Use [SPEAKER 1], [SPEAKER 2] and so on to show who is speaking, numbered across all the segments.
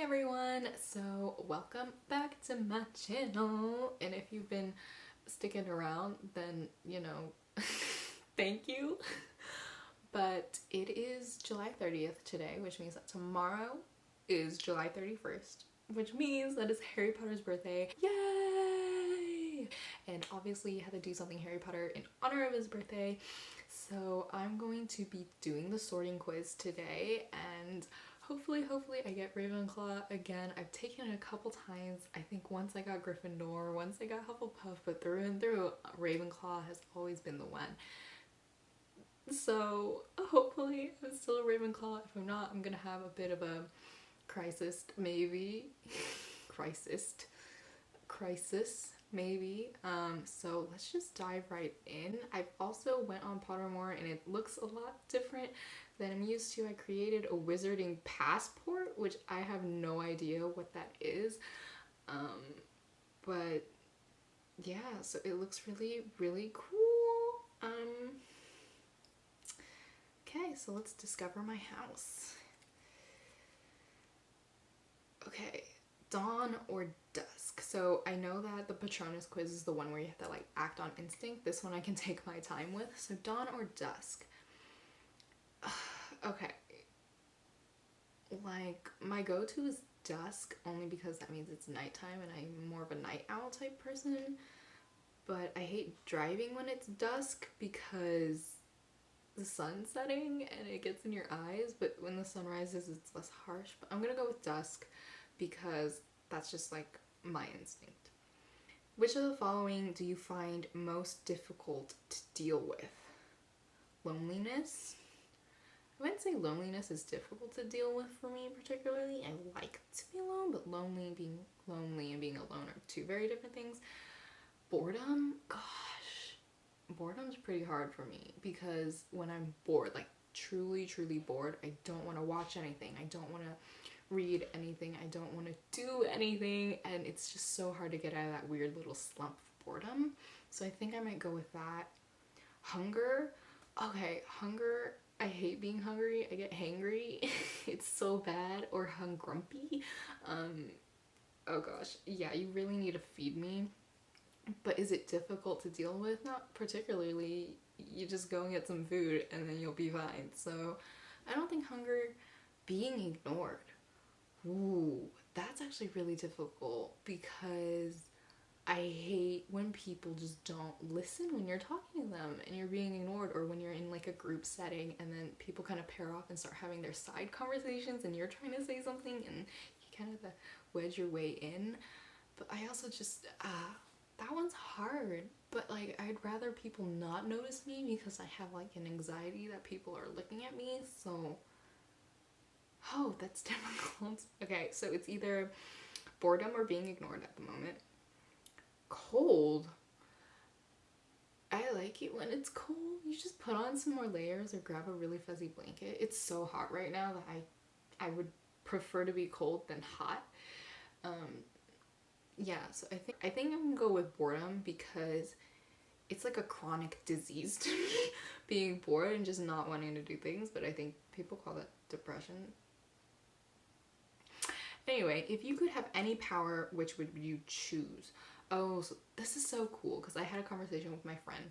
[SPEAKER 1] everyone, so welcome back to my channel, and if you've been sticking around then thank you. But it is July 30th today, which means that tomorrow is July 31st, which means that it's Harry Potter's birthday. Yay! And obviously you had to do something Harry Potter in honor of his birthday, so I'm going to be doing the sorting quiz today, and hopefully I get Ravenclaw again. I've taken it a couple times. I think once I got Gryffindor, once I got Hufflepuff, but through and through, Ravenclaw has always been the one. So hopefully I'm still a Ravenclaw. If I'm not, I'm gonna have a bit of a crisis, maybe. crisis, maybe. So let's just dive right in. I've also went on Pottermore and it looks a lot different than I'm used to. I created a wizarding passport, which I have no idea what that is. But yeah, so it looks really cool. Okay, so let's discover my house. Okay, dawn or dusk. So I know that the Patronus quiz is the one where you have to like act on instinct. This one I can take my time with. So dawn or dusk. Okay, like my go-to is dusk, only because that means it's nighttime and I'm more of a night owl type person. But I hate driving when it's dusk because the sun's setting and it gets in your eyes, but when the sun rises it's less harsh. But I'm gonna go with dusk because that's just like my instinct. Which of the following do you find most difficult to deal with? Loneliness. I wouldn't say loneliness is difficult to deal with for me particularly. I like to be alone, but being lonely and being alone are two very different things. Boredom, gosh, boredom's pretty hard for me because when I'm bored, like truly bored, I don't want to watch anything. I don't want to read anything. I don't want to do anything, and it's just so hard to get out of that weird little slump of boredom. So I think I might go with that. Hunger, okay, hunger. I hate being hungry. I get hangry. It's so bad. Or hungrumpy. Oh gosh. Yeah, you really need to feed me. But is it difficult to deal with? Not particularly. You just go and get some food and then you'll be fine. So I don't think hunger. Being ignored. Ooh, that's actually really difficult because I hate when people just don't listen when you're talking to them and you're being ignored, or when you're in like a group setting and then people kind of pair off and start having their side conversations and you're trying to say something and you kind of have to wedge your way in. But I also just, that one's hard. But like, I'd rather people not notice me because I have like an anxiety that people are looking at me. So, oh, that's difficult. Okay, so it's either boredom or being ignored at the moment. Cold. I like it when it's cold. You just put on some more layers or grab a really fuzzy blanket. It's so hot right now that I would prefer to be cold than hot. Yeah, so I think I'm gonna go with boredom because it's like a chronic disease to me, being bored and just not wanting to do things, but I think people call that depression. Anyway, if you could have any power, which would you choose? Oh, so this is so cool because I had a conversation with my friend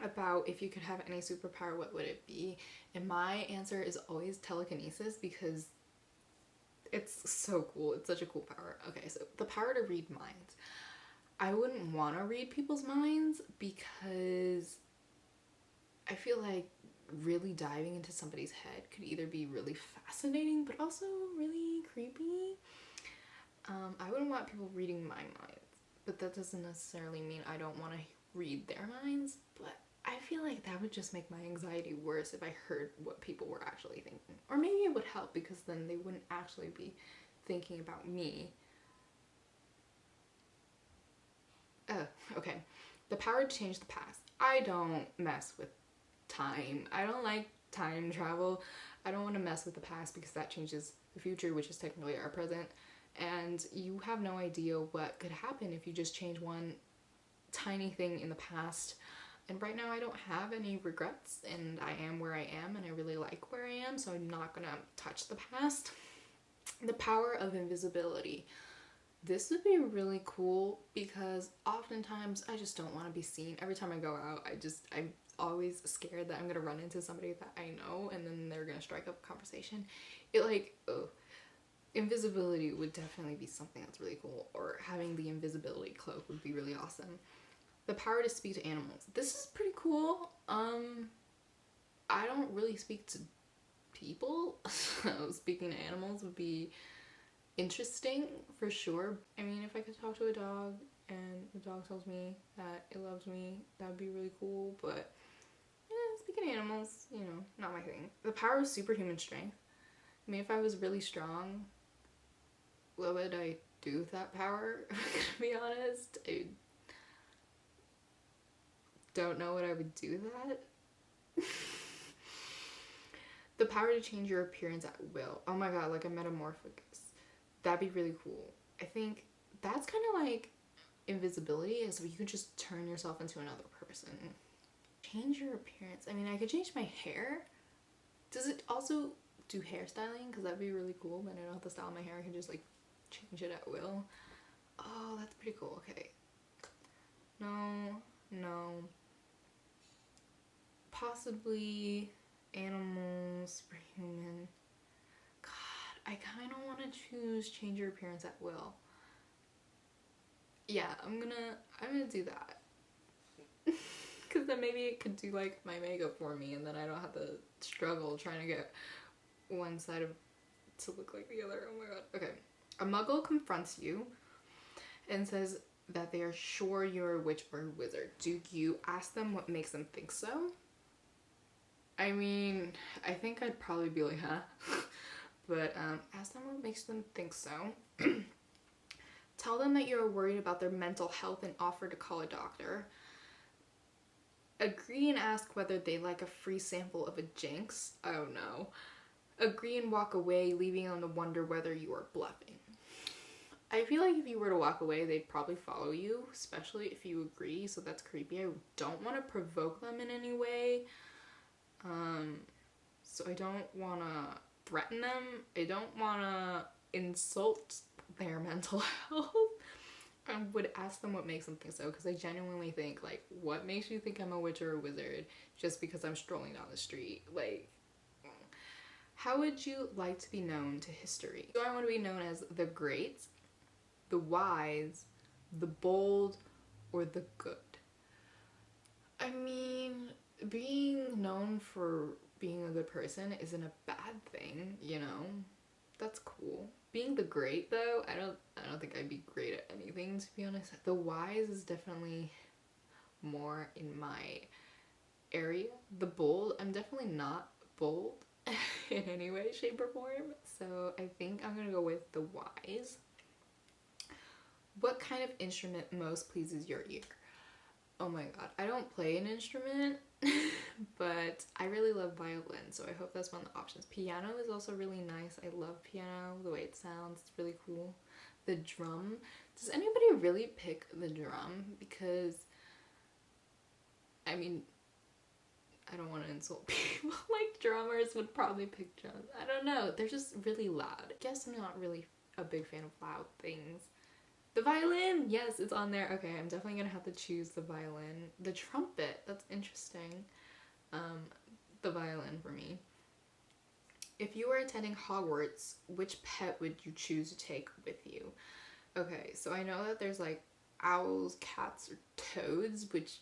[SPEAKER 1] about if you could have any superpower, what would it be? And my answer is always telekinesis because it's so cool. It's such a cool power. Okay, so the power to read minds. I wouldn't want to read people's minds because I feel like really diving into somebody's head could either be really fascinating but also really creepy. I wouldn't want people reading my minds, but that doesn't necessarily mean I don't want to read their minds. But I feel like that would just make my anxiety worse if I heard what people were actually thinking. Or maybe it would help because then they wouldn't actually be thinking about me. Oh, okay. The power to change the past. I don't mess with time. I don't like time travel. I don't want to mess with the past because that changes the future, which is technically our present. And you have no idea what could happen if you just change one tiny thing in the past. And right now I don't have any regrets and I am where I am and I really like where I am, so I'm not gonna touch the past. The power of invisibility. This would be really cool because oftentimes I just don't want to be seen. Every time I go out, I'm always scared that I'm gonna run into somebody that I know and then they're gonna strike up a conversation. Invisibility would definitely be something that's really cool, or having the invisibility cloak would be really awesome. The power to speak to animals. This is pretty cool. I don't really speak to people, so speaking to animals would be interesting for sure. I mean, if I could talk to a dog and the dog tells me that it loves me, that would be really cool, but speaking to animals, not my thing. The power of superhuman strength. I mean, if I was really strong, what would I do with that power? To be honest, I don't know what I would do with that. The power to change your appearance at will. Oh my god, like a metamorphosis. That'd be really cool. I think that's kind of like invisibility, is you can just turn yourself into another person. Change your appearance. I mean, I could change my hair. Does it also do hairstyling? Because that'd be really cool. Then I don't have to style my hair. I can just like change it at will. Oh, that's pretty cool. Okay. No. Possibly animals, superhuman. God, I kind of want to choose change your appearance at will. Yeah, I'm gonna do that. Because then maybe it could do like my makeup for me, and then I don't have to struggle trying to get one side to look like the other. Oh my god. Okay. A muggle confronts you and says that they are sure you're a witch or a wizard. Do you ask them what makes them think so? I mean, I think I'd probably be like, huh? But ask them what makes them think so. Tell them that you're worried about their mental health and offer to call a doctor. Agree and ask whether they like a free sample of a jinx. Oh no. Agree and walk away, leaving them to wonder whether you are bluffing. I feel like if you were to walk away, they'd probably follow you, especially if you agree, so that's creepy. I don't want to provoke them in any way. So I don't want to threaten them. I don't want to insult their mental health. I would ask them what makes them think so, because I genuinely think, like, what makes you think I'm a witch or a wizard just because I'm strolling down the street? Like, how would you like to be known to history? Do I want to be known as the great, the wise, the bold, or the good? I mean, being known for being a good person isn't a bad thing, That's cool. Being the great, though, I don't think I'd be great at anything, to be honest. The wise is definitely more in my area. The bold, I'm definitely not bold in any way, shape, or form. So I think I'm gonna go with the wise. What kind of instrument most pleases your ear? Oh my god, I don't play an instrument, but I really love violin, so I hope that's one of the options. Piano is also really nice. I love piano, the way it sounds, it's really cool. The drum. Does anybody really pick the drum? Because, I mean, I don't want to insult people. Like, drummers would probably pick drums. I don't know, they're just really loud. I guess I'm not really a big fan of loud things. The violin! Yes, it's on there. Okay, I'm definitely gonna have to choose the violin. The trumpet, that's interesting. The violin for me. If you were attending Hogwarts, which pet would you choose to take with you? Okay, so I know that there's like owls, cats, or toads, which,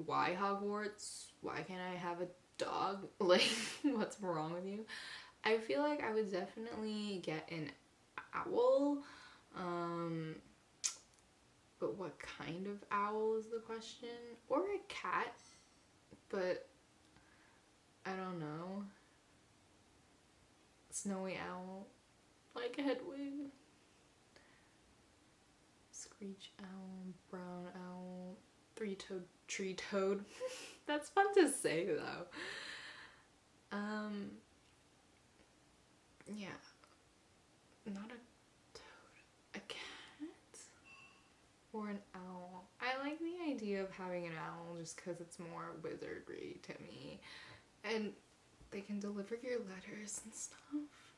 [SPEAKER 1] why Hogwarts? Why can't I have a dog? Like, what's wrong with you? I feel like I would definitely get an owl. But what kind of owl is the question? Or a cat, but I don't know. Snowy owl, like Hedwig. Screech owl, brown owl, three-toed tree toad. That's fun to say though. Yeah. Not a a cat or an owl. I like the idea of having an owl just because it's more wizardry to me, and they can deliver your letters and stuff.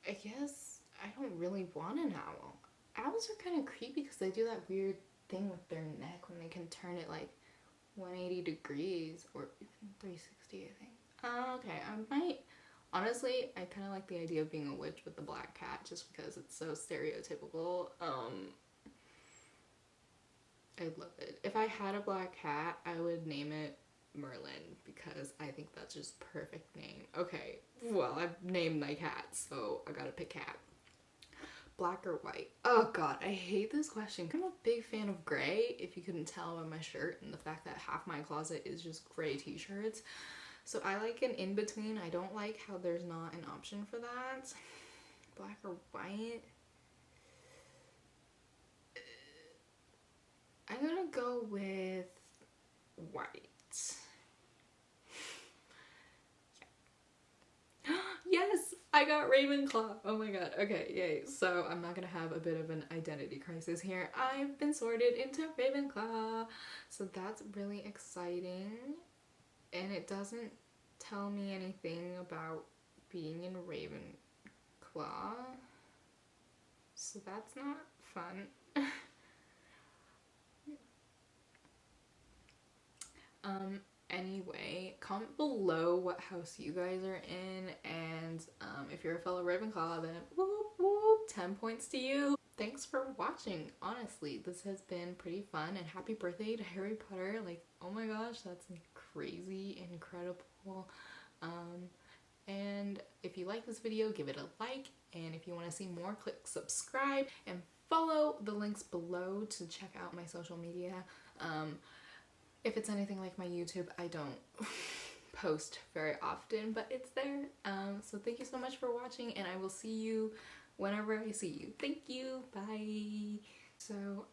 [SPEAKER 1] I guess I don't really want an owl. Owls are kind of creepy because they do that weird thing with their neck when they can turn it like 180 degrees or even 360, I think. Okay, I might. Honestly, I kind of like the idea of being a witch with the black cat just because it's so stereotypical. I love it. If I had a black cat, I would name it Merlin because I think that's just perfect name. Okay, well, I've named my cat, so I gotta pick cat. Black or white? Oh god, I hate this question. I'm a big fan of gray, if you couldn't tell by my shirt and the fact that half my closet is just gray t-shirts. So I like an in-between. I don't like how there's not an option for that. Black or white? I'm gonna go with white. Yes, I got Ravenclaw. Oh my god. Okay, yay. So I'm not gonna have a bit of an identity crisis here. I've been sorted into Ravenclaw. So that's really exciting. And it doesn't tell me anything about being in Ravenclaw. So that's not fun. Anyway, comment below what house you guys are in, and if you're a fellow Ravenclaw, then whoop whoop, 10 points to you. Thanks for watching. Honestly, this has been pretty fun, and happy birthday to Harry Potter. Like, oh my gosh, that's crazy, incredible. And if you like this video, give it a like, and if you want to see more, click subscribe and follow the links below to check out my social media. If it's anything like my YouTube, I don't post very often, but it's there. So thank you so much for watching, and I will see you whenever I see you. Thank you. Bye. So